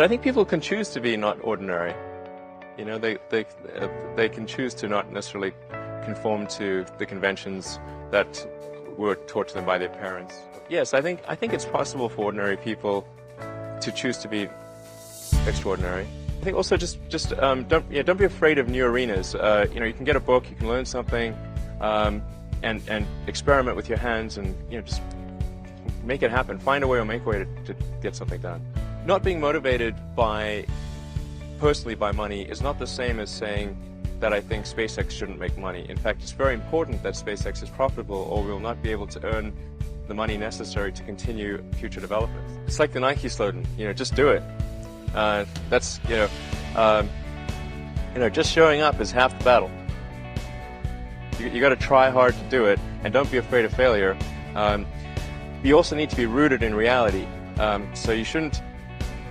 But I think people can choose to be not ordinary. You know, they can choose to not necessarily conform to the conventions that were taught to them by their parents. Yes, I think it's possible for ordinary people to choose to be extraordinary. I think also just don't be afraid of new arenas. You know, you can get a book, you can learn something, and experiment with your hands, and just make it happen. Find a way or make a way to get something done. Not being motivated personally by money is not the same as saying that I think SpaceX shouldn't make money. In fact, it's very important that SpaceX is profitable, or we'll not be able to earn the money necessary to continue future development. It's like the Nike slogan, just do it. That's just showing up is half the battle. You got to try hard to do it, and don't be afraid of failure. You also need to be rooted in reality. So you shouldn't.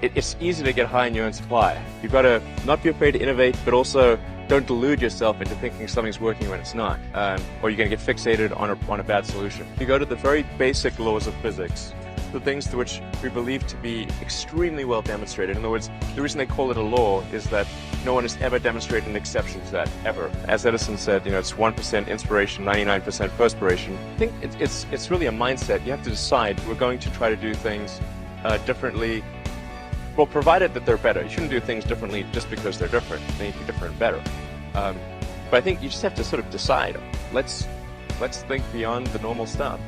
It's easy to get high in your own supply. You've got to not be afraid to innovate, but also don't delude yourself into thinking something's working when it's not, or you're going to get fixated on a bad solution. You go to the very basic laws of physics, the things to which we believe to be extremely well demonstrated. In other words, the reason they call it a law is that no one has ever demonstrated an exception to that, ever. As Edison said, it's 1% inspiration, 99% perspiration. I think it's really a mindset. You have to decide, we're going to try to do things differently. Well, provided that they're better. You shouldn't do things differently just because they're different. They need to be different and better. But I think you just have to sort of decide, let's think beyond the normal stuff.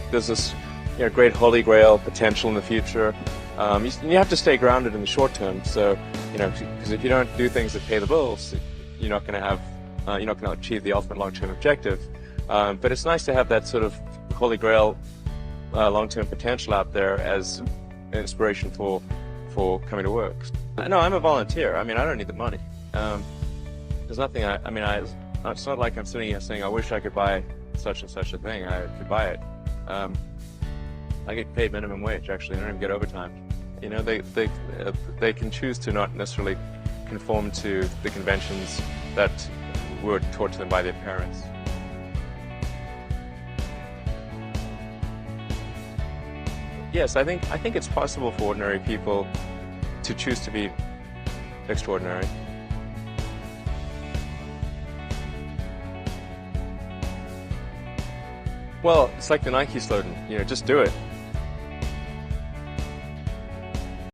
There's this great holy grail potential in the future. You have to stay grounded in the short term. So, because if you don't do things that pay the bills, you're not going to achieve the ultimate long-term objective. But it's nice to have that sort of holy grail long-term potential out there as an inspiration for coming to work. No, I'm a volunteer. I don't need the money. There's nothing. It's not like I'm sitting here saying I wish I could buy such and such a thing. I could buy it. I get paid minimum wage. Actually, I don't even get overtime. They can choose to not necessarily conform to the conventions that were taught to them by their parents. Yes, I think it's possible for ordinary people to choose to be extraordinary. Well, it's like the Nike slogan, just do it.